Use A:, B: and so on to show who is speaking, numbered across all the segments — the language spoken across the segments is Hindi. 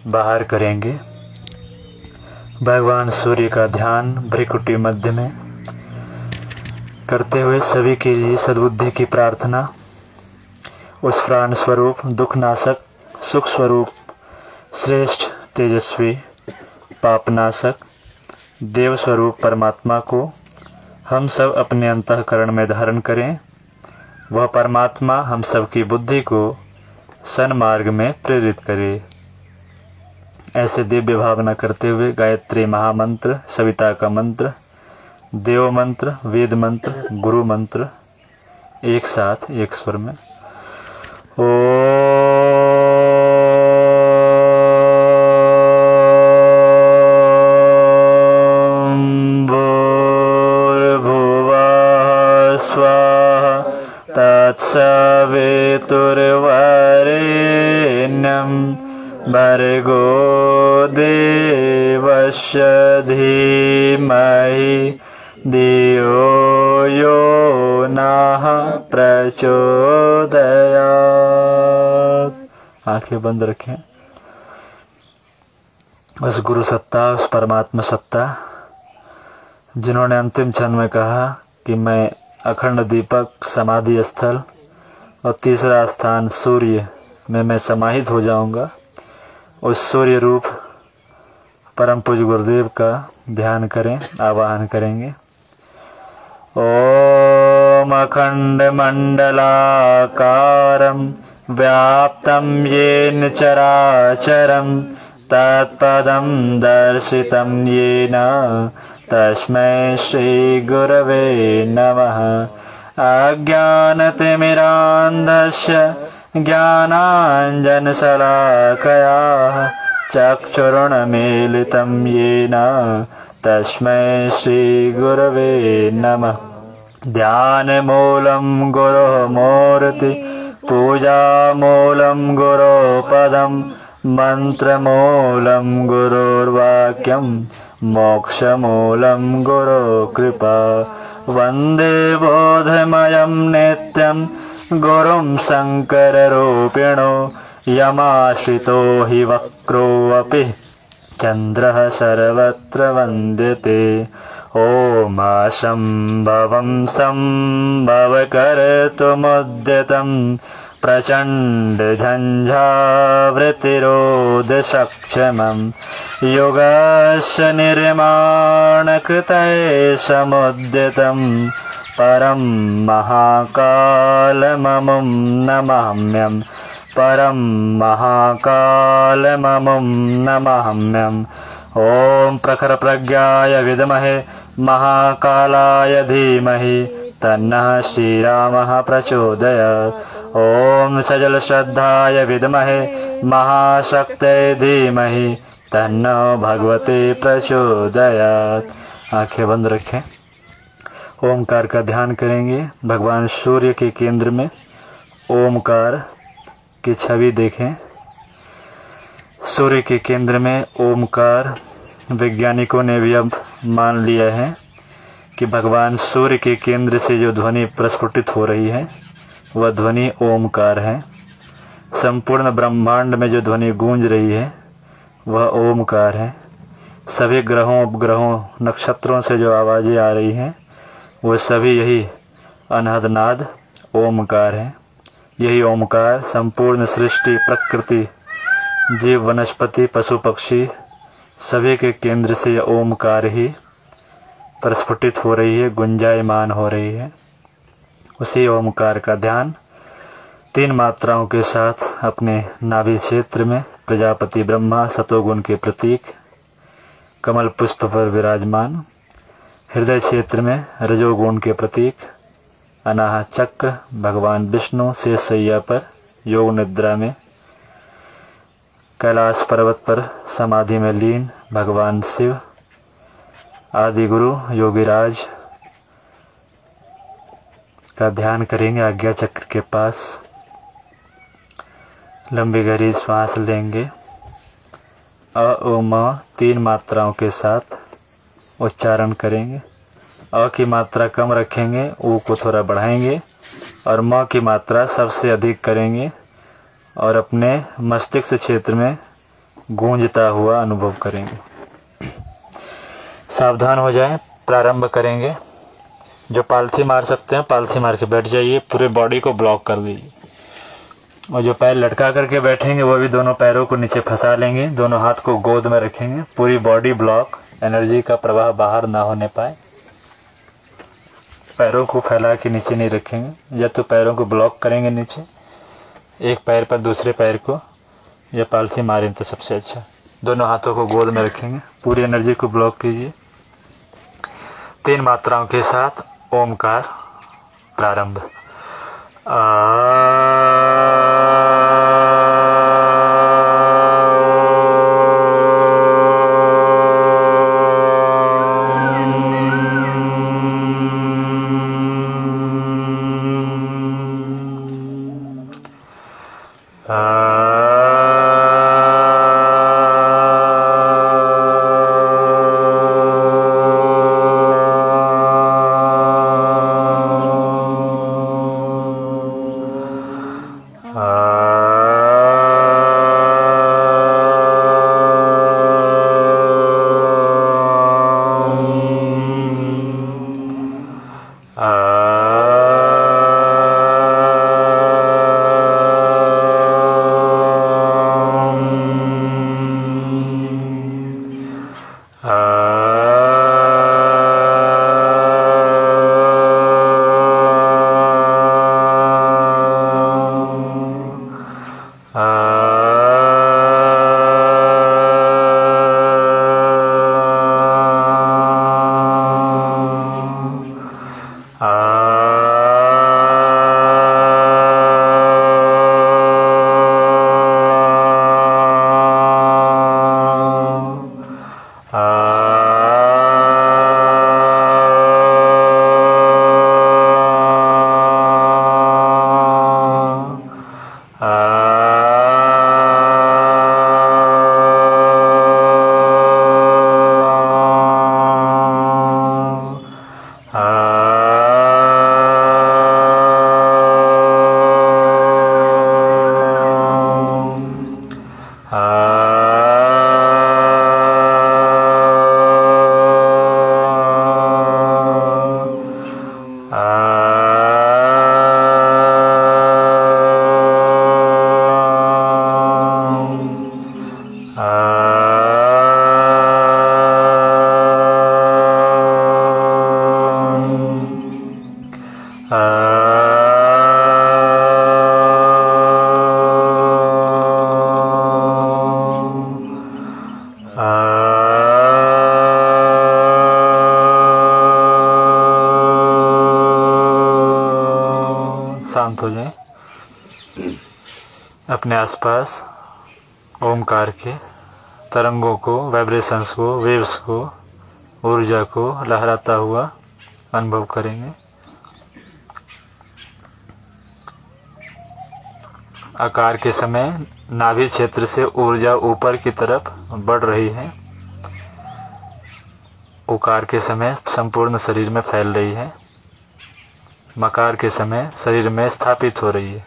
A: बाहर करेंगे। भगवान सूर्य का ध्यान भ्रिकुटी मध्य में करते हुए सभी के लिए सद्बुद्धि की प्रार्थना। उस प्राण स्वरूप दुखनाशक सुख स्वरूप श्रेष्ठ तेजस्वी पापनाशक देव स्वरूप परमात्मा को हम सब अपने अंतःकरण में धारण करें। वह परमात्मा हम सब की बुद्धि को सन्मार्ग में प्रेरित करे। ऐसे दिव्य भावना करते हुए गायत्री महामंत्र, सविता का मंत्र, देव मंत्र, वेद मंत्र, गुरु मंत्र एक साथ एक स्वर में तत्सवितुर्वरेण्यं भर्गो देवस्य धीमहि धियो यो नः प्रचोदयात्। आंखें बंद रखें। उस गुरु सत्ता, उस परमात्मा सत्ता जिन्होंने अंतिम क्षण में कहा कि मैं अखंड दीपक समाधि स्थल और तीसरा स्थान सूर्य में मैं समाहित हो जाऊंगा, उस सूर्य रूप परम पूज्य गुरुदेव का ध्यान करें, आवाहन करेंगे। ओम अखंड मंडलाकारं व्याप्तं येन चराचरं तत्पदं दर्शितं येन तस्मै श्री गुरवे नमः। अज्ञानतिमिरान्धस्य ज्ञानाञ्जनशलाकया चक्षुरुन्मीलितं येन तस्मै श्री गुरवे नमः। ध्यानमूलं गुरोः मूर्ति, पूजामूलं गुरोः पदं, मन्त्रमूलं गुरोर्वाक्यं, मोक्षमूलं गुरोः कृपा। वन्दे बोधमयं नित्यं गुरुं शङ्कररूपिणो यमाश्रितो हि वक्रोऽपि चन्द्रः सर्वत्र वन्द्यते। ॐ असम्भवं सम्भवकर्तुमुद्यतं प्रचण्डझञ्झावृत्तिरोधसक्षमं योगस्य निर्माणकृतये समुद्यतं परं महाकालममुं नमाम्यं। परं महाकालममुं नमाम्यम्। ॐ प्रखरप्रज्ञाय विद्महे महाकालाय धीमहि तन्नः श्रीरामः प्रचोदयात्। ॐ सजलश्रद्धाय विद्महे महाशक्तये धीमहि तन्नो भगवते प्रचोदयात्। आंखें बंद रखें। ओमकार का ध्यान करेंगे। भगवान सूर्य के केंद्र में ओमकार की छवि देखें। सूर्य के केंद्र में ओमकार। वैज्ञानिकों ने भी अब मान लिया है कि भगवान सूर्य के केंद्र से जो ध्वनि प्रस्फुटित हो रही है वह ध्वनि ओमकार है। संपूर्ण ब्रह्मांड में जो ध्वनि गूंज रही है वह ओमकार है। सभी ग्रहों उपग्रहों नक्षत्रों से जो आवाज़ें आ रही हैं वो सभी यही अनहद नाद ओमकार है। यही ओमकार संपूर्ण सृष्टि, प्रकृति, जीव, वनस्पति, पशु पक्षी सभी के केंद्र से यह ओमकार ही प्रस्फुटित हो रही है, गुंजायमान हो रही है। उसी ओमकार का ध्यान 3 मात्राओं के साथ अपने नाभि क्षेत्र में प्रजापति ब्रह्मा सतोगुण के प्रतीक कमल पुष्प पर विराजमान, हृदय क्षेत्र में रजोगुण के प्रतीक अनाहत चक्र भगवान विष्णु शेषशय्या पर योग निद्रा में, कैलाश पर्वत पर समाधि में लीन भगवान शिव, आदि गुरु योगीराज का ध्यान करेंगे। आज्ञा चक्र के पास लंबी गहरी श्वास लेंगे। अ ओ म 3 मात्राओं के साथ उच्चारण करेंगे। अ की मात्रा कम रखेंगे, ऊ को थोड़ा बढ़ाएंगे और म की मात्रा सबसे अधिक करेंगे और अपने मस्तिष्क क्षेत्र में गूंजता हुआ अनुभव करेंगे। सावधान हो जाएं, प्रारंभ करेंगे। जो पालथी मार सकते हैं पालथी मार के बैठ जाइए, पूरे बॉडी को ब्लॉक कर दीजिए। और जो पैर लटका करके बैठेंगे वो भी दोनों पैरों को नीचे फंसा लेंगे, दोनों हाथ को गोद में रखेंगे, पूरी बॉडी ब्लॉक, एनर्जी का प्रवाह बाहर ना होने पाए। पैरों को फैला के नीचे नहीं रखेंगे, या तो पैरों को ब्लॉक करेंगे नीचे, एक पैर पर दूसरे पैर को, या पालथी मारें तो सबसे अच्छा। दोनों हाथों को गोद में रखेंगे, पूरी एनर्जी को ब्लॉक कीजिए। 3 मात्राओं के साथ ओमकार प्रारंभ। शांत हो जाए। अपने आसपास ओमकार के तरंगों को, वाइब्रेशंस को, वेव्स को, ऊर्जा को लहराता हुआ अनुभव करेंगे। आकार के समय नाभि क्षेत्र से ऊर्जा ऊपर की तरफ बढ़ रही है। उकार के समय संपूर्ण शरीर में फैल रही है। मकार के समय शरीर में स्थापित हो रही है।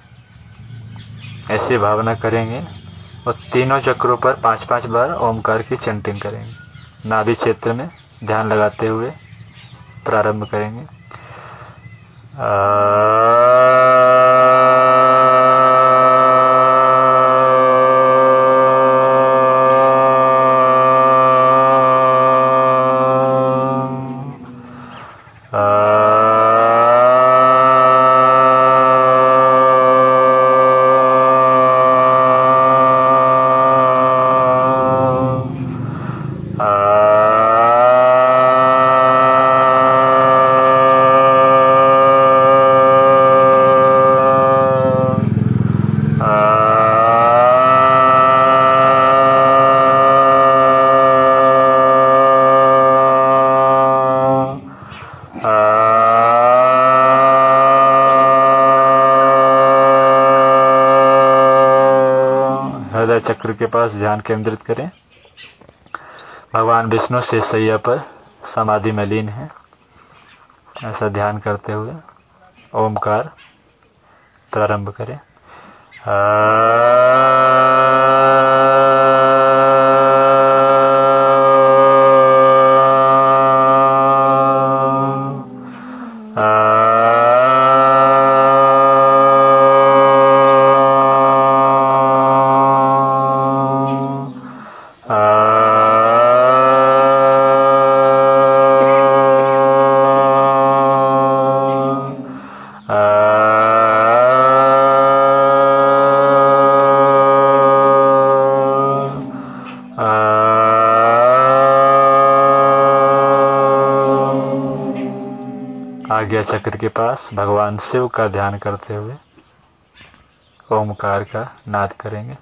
A: ऐसी भावना करेंगे और तीनों चक्रों पर 5-5 बार ओमकार की चैंटिंग करेंगे। नाभि क्षेत्र में ध्यान लगाते हुए प्रारंभ करेंगे। हृदय चक्र के पास ध्यान केंद्रित करें। भगवान विष्णु शेषशय्या पर समाधि में लीन है। ऐसा ध्यान करते हुए ओमकार प्रारंभ करें। आज्ञा चक्र के पास भगवान शिव का ध्यान करते हुए ओमकार का नाद करेंगे।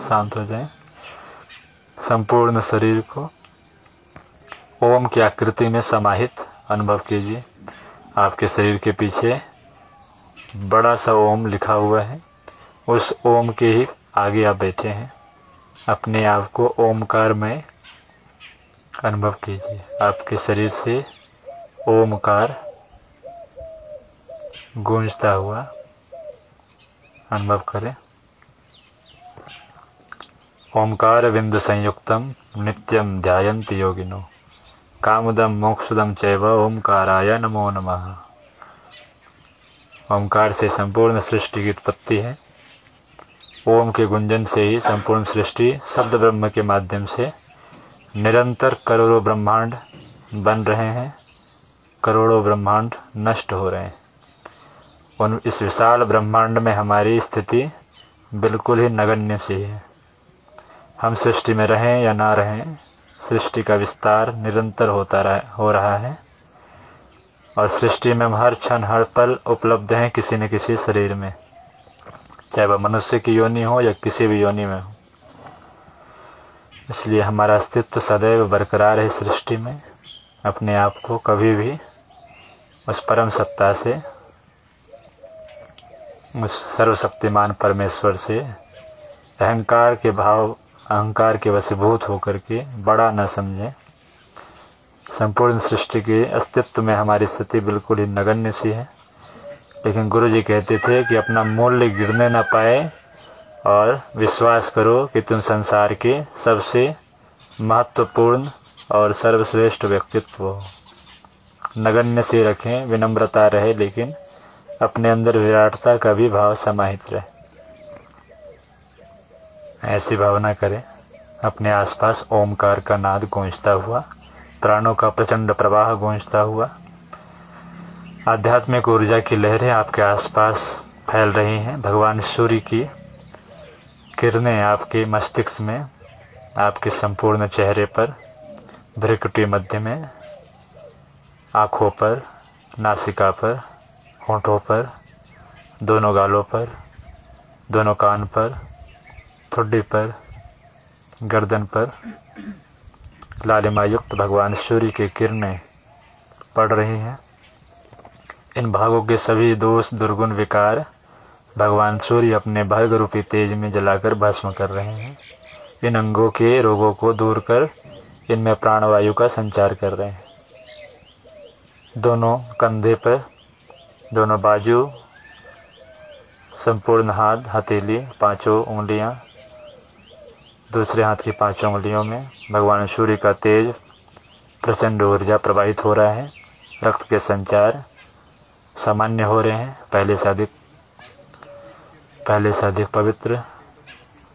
A: शांत हो जाएं। संपूर्ण शरीर को ओम की आकृति में समाहित अनुभव कीजिए। आपके शरीर के पीछे बड़ा सा ओम लिखा हुआ है, उस ओम के ही आगे आप बैठे हैं। अपने आप को ओमकार में अनुभव कीजिए। आपके शरीर से ओमकार गूंजता हुआ अनुभव करें। ओमकार बिंदु संयुक्तम नित्यम ध्यायन्ति योगिनो कामुदम मोक्षदम चैव ओमकाराय नमो नमः। ओमकार से संपूर्ण सृष्टि की उत्पत्ति है। ओम के गुंजन से ही संपूर्ण सृष्टि शब्द ब्रह्म के माध्यम से निरंतर करोड़ों ब्रह्मांड बन रहे हैं, करोड़ों ब्रह्मांड नष्ट हो रहे हैं। उन इस विशाल ब्रह्मांड में हमारी स्थिति बिल्कुल ही नगण्य सी है। हम सृष्टि में रहें या ना रहें, सृष्टि का विस्तार निरंतर हो रहा है और सृष्टि में हम हर क्षण हर पल उपलब्ध हैं किसी न किसी शरीर में, चाहे वह मनुष्य की योनि हो या किसी भी योनि में हो। इसलिए हमारा अस्तित्व सदैव बरकरार है सृष्टि में। अपने आप को कभी भी उस परम सत्ता से, उस सर्वशक्तिमान परमेश्वर से अहंकार के वशीभूत होकर के बड़ा न समझें। संपूर्ण सृष्टि के अस्तित्व में हमारी स्थिति बिल्कुल ही नगण्य सी है, लेकिन गुरु जी कहते थे कि अपना मूल्य गिरने न पाए और विश्वास करो कि तुम संसार के सबसे महत्वपूर्ण और सर्वश्रेष्ठ व्यक्तित्व हो। नगण्य से रखें, विनम्रता रहे, लेकिन अपने अंदर विराटता का भी भाव समाहित रहे। ऐसी भावना करें। अपने आसपास ओमकार का नाद गूंजता हुआ, प्राणों का प्रचंड प्रवाह गूंजता हुआ, आध्यात्मिक ऊर्जा की लहरें आपके आसपास फैल रही हैं। भगवान सूर्य की किरणें आपके मस्तिष्क में, आपके संपूर्ण चेहरे पर, भ्रुकुटी मध्य में, आँखों पर, नासिका पर, होंठों पर, दोनों गालों पर, दोनों कान पर, ठुड्डी पर, गर्दन पर लालिमा युक्त भगवान सूर्य की किरणें पड़ रही हैं। इन भागों के सभी दोष, दुर्गुण, विकार भगवान सूर्य अपने भर्ग रूपी तेज में जलाकर भस्म कर रहे हैं। इन अंगों के रोगों को दूर कर इनमें प्राणवायु का संचार कर रहे हैं। दोनों कंधे पर, दोनों बाजू, संपूर्ण हाथ, हथेली, पांचों उंगलियां, दूसरे हाथ की पांचों उंगलियों में भगवान सूर्य का तेज, प्रचंड ऊर्जा प्रवाहित हो रहा है। रक्त के संचार सामान्य हो रहे हैं, पहले से अधिक पवित्र।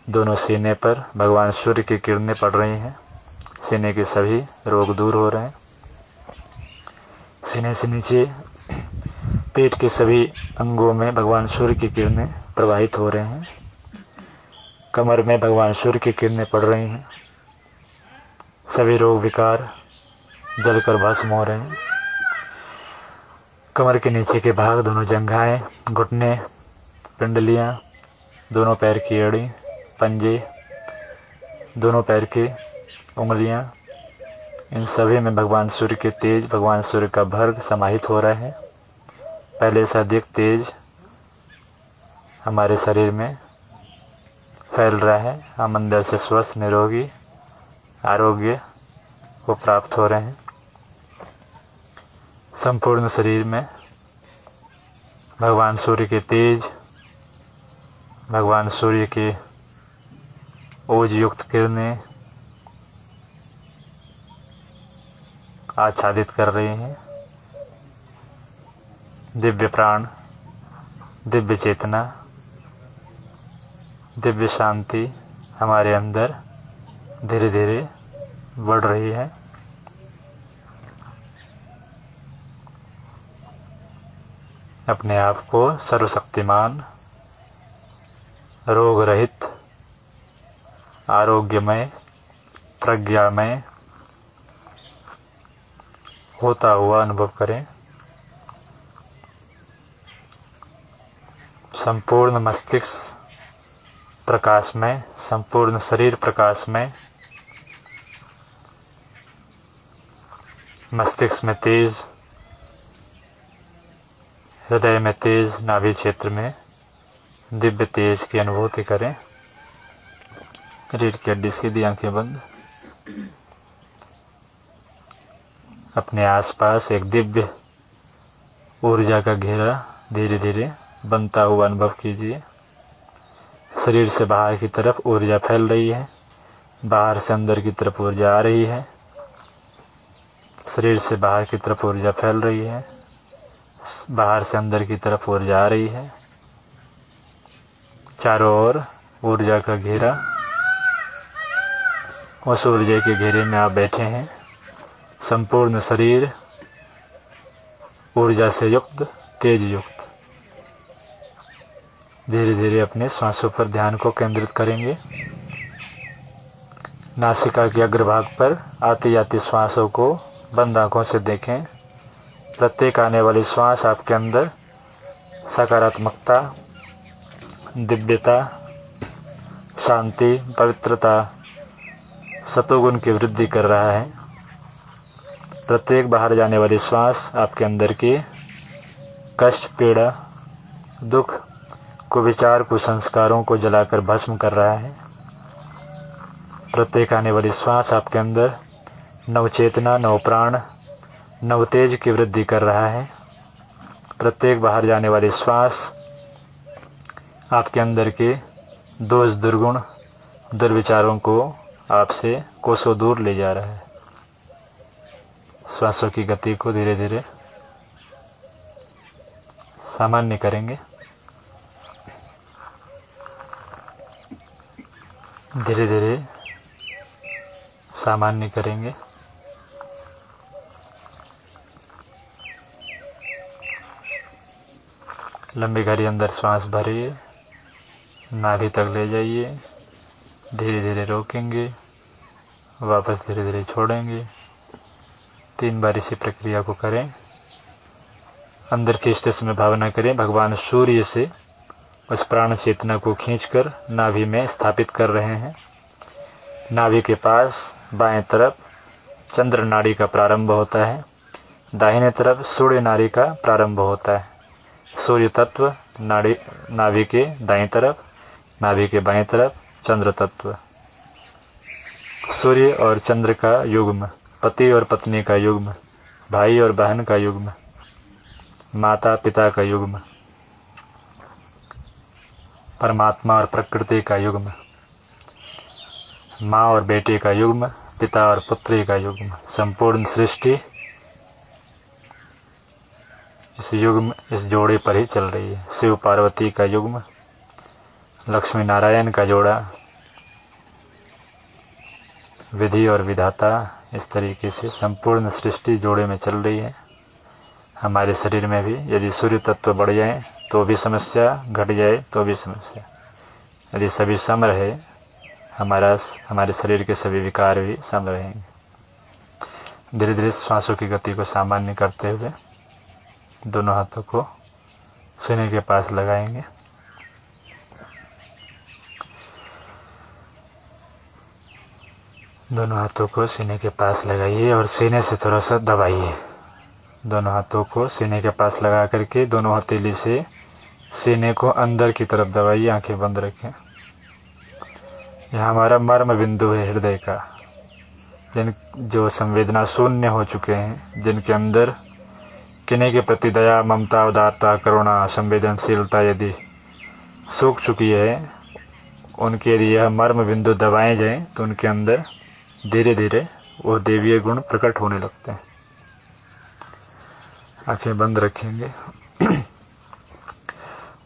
A: दोनों सीने पर भगवान सूर्य की किरणें पड़ रही हैं। सीने के सभी रोग दूर हो रहे हैं। सीने से नीचे पेट के सभी अंगों में भगवान सूर्य की किरणें प्रवाहित हो रहे हैं। कमर में भगवान सूर्य की किरणें पड़ रही हैं। सभी रोग विकार जलकर भस्म हो रहे हैं। कमर के नीचे के भाग, दोनों जंघाएं, घुटने, पिंडलियां, दोनों पैर की एड़ी, पंजे, दोनों पैर की उंगलियां, इन सभी में भगवान सूर्य के तेज, भगवान सूर्य का भर्ग समाहित हो रहा है। पहले से अधिक तेज हमारे शरीर में फैल रहा है। हम अंदर से स्वस्थ, निरोगी आरोग्य को प्राप्त हो रहे हैं। संपूर्ण शरीर में भगवान सूर्य के तेज, भगवान सूर्य के ओज युक्त किरणें आच्छादित कर रही हैं। दिव्य प्राण, दिव्य चेतना, दिव्य शांति हमारे अंदर धीरे धीरे बढ़ रही है। अपने आप को सर्वशक्तिमान, रोग रहित, आरोग्यमय, प्रज्ञामय होता हुआ अनुभव करें। संपूर्ण मस्तिष्क प्रकाश में, संपूर्ण शरीर प्रकाश में, मस्तिष्क में तेज, हृदय में तेज, नाभि क्षेत्र में दिव्य तेज की अनुभूति करें। रीढ़ की हड्डी सीधी, आंखें बंद। अपने आसपास एक दिव्य ऊर्जा का घेरा धीरे धीरे बनता हुआ अनुभव कीजिए। शरीर से बाहर की तरफ ऊर्जा फैल रही है, बाहर से अंदर की तरफ ऊर्जा आ रही है। शरीर से बाहर की तरफ ऊर्जा फैल रही है, बाहर से अंदर की तरफ ऊर्जा आ रही है। चारों ओर ऊर्जा का घेरा। उस ऊर्जा के घेरे में आप बैठे हैं। संपूर्ण शरीर ऊर्जा से युक्त, तेज युक्त। धीरे धीरे अपने श्वासों पर ध्यान को केंद्रित करेंगे। नासिका के अग्रभाग पर आती जाती श्वासों को बंद आंखों से देखें। प्रत्येक आने वाली श्वास आपके अंदर सकारात्मकता, दिव्यता, शांति, पवित्रता, सतोगुण की वृद्धि कर रहा है। प्रत्येक बाहर जाने वाली श्वास आपके अंदर की कष्ट, पीड़ा, दुख, कुविचार, कुसंस्कारों को जलाकर भस्म कर रहा है। प्रत्येक आने वाली श्वास आपके अंदर नवचेतना, नवप्राण, नवतेज की वृद्धि कर रहा है। प्रत्येक बाहर जाने वाली श्वास आपके अंदर के दोष, दुर्गुण, दुर्विचारों को आपसे कोसों दूर ले जा रहा है। श्वासों की गति को धीरे धीरे सामान्य करेंगे। धीरे धीरे सामान्य करेंगे। लंबी गहरी अंदर श्वास भरिए, नाभि तक ले जाइए। धीरे धीरे रोकेंगे, वापस धीरे धीरे छोड़ेंगे। 3 बार इसी प्रक्रिया को करें। अंदर के स्टेज में भावना करें, भगवान सूर्य से उस प्राण चेतना को खींचकर नाभि में स्थापित कर रहे हैं। नाभि के पास बाएं तरफ चंद्र नाड़ी का प्रारंभ होता है, दाहिने तरफ सूर्य नाड़ी का प्रारंभ होता है। सूर्य तत्व नाड़ी नाभि के दाईं तरफ, नाभि के बाएं तरफ चंद्र तत्व। सूर्य और चंद्र का युग्म, पति और पत्नी का युग्म, भाई और बहन का युग्म, माता पिता का युग्म, परमात्मा और प्रकृति का युग्म, माँ और बेटे का युग्म, पिता और पुत्री का युग्म। संपूर्ण सृष्टि इस युग्म, इस जोड़े पर ही चल रही है। शिव पार्वती का युग्म, लक्ष्मी नारायण का जोड़ा, विधि और विधाता, इस तरीके से संपूर्ण सृष्टि जोड़े में चल रही है। हमारे शरीर में भी यदि सूर्य तत्व बढ़ जाए तो भी समस्या, घट जाए तो भी समस्या। यदि सभी सम रहे, हमारे शरीर के सभी विकार भी सम रहेंगे। धीरे धीरे श्वासों की गति को सामान्य करते हुए दोनों हाथों को सीने के पास लगाएंगे। दोनों हाथों को सीने के पास लगाइए और सीने से थोड़ा सा दबाइए। दोनों हाथों को सीने के पास लगा करके दोनों हथेली से सीने को अंदर की तरफ दबाइए। आंखें बंद रखें। यह हमारा मर्म बिंदु है हृदय का। जो संवेदना शून्य हो चुके हैं, जिनके अंदर किन्हीं के प्रति दया, ममता, उदारता, करुणा, संवेदनशीलता यदि सूख चुकी है, उनके यदि यह मर्म बिंदु दबाए जाएं तो उनके अंदर धीरे धीरे वो देवीय गुण प्रकट होने लगते हैं। आंखें बंद रखेंगे।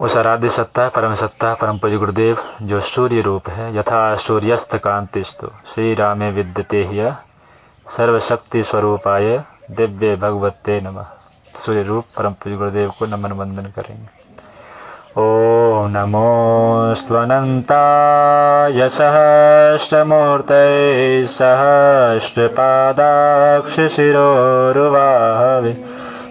A: उस आराध्य सत्ता परम सत्ता परम पूज्य गुरुदेव जो सूर्य रूप है, यथा सूर्यस्त कांतिस्तु श्री रामे विद्यते ह्य सर्वशक्ति स्वरूपाय दिव्य भगवते नमः। सूर्य रूप परम पूज्य गुरुदेव को नमन वंदन करेंगे। ओम नमोऽस्त्वनन्ताय सहस्रमूर्तये सहस्रपादाक्षशिरोरुबाहवे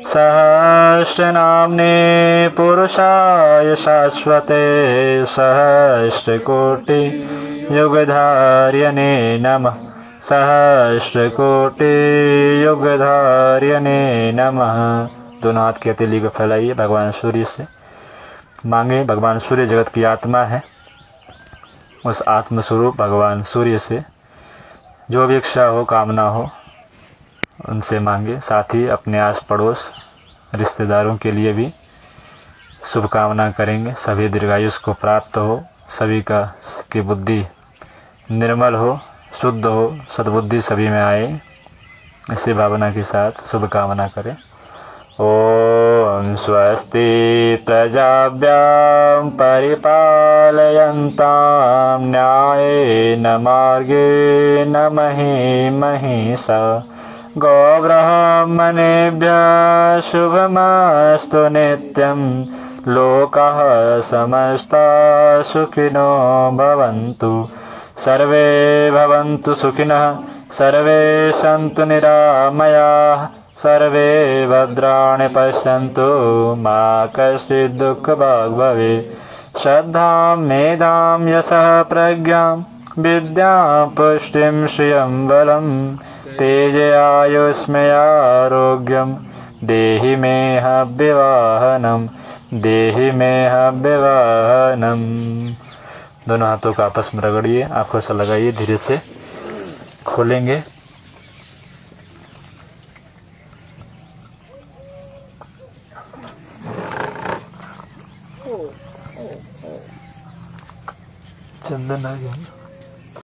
A: सहस्रनाम्ने पुरुषाय शाश्वते सहस्रकोटि युगधार्यने नमः। सहस्रकोटि युगधार्यने नमः। दोनों हाथ की हथेली को फैलाइए, भगवान सूर्य से मांगे। भगवान सूर्य जगत की आत्मा है। उस आत्म स्वरूप भगवान सूर्य से जो भी इच्छा हो, कामना हो, उनसे मांगे। साथ ही अपने आस पड़ोस रिश्तेदारों के लिए भी शुभकामना करेंगे। सभी दीर्घायुष को प्राप्त हो, सभी की बुद्धि निर्मल हो, शुद्ध हो, सद्बुद्धि सभी में आए, इसी भावना के साथ शुभकामना करें। ओम स्वस्ति प्रजाभ्यां परिपालयन्तां न्यायेन मार्गेण महीं महिषा गोब्राह्मणेभ्यः शुभमस्तु नित्यं। लोकाः समस्ताः सुखिनो भवन्तु। सर्वे भवन्तु सुखिनः, सर्वे सन्तु निरामयाः, सर्वे भद्राणि पश्यन्तु मा कश्चित् दुःखभाग् भवेत्। श्रद्धां मेधां यशः प्रज्ञां विद्यां पुष्टिं श्रियं बलं तेजयायुष्मयारोग्यं देहि मे हव्यवाहनं, देहि मे हव्यवाहनं। दोनों हाथों को आपस में रगड़िए, आंखों से लगाइए, धीरे से खोलेंगे। चंदन आ गया।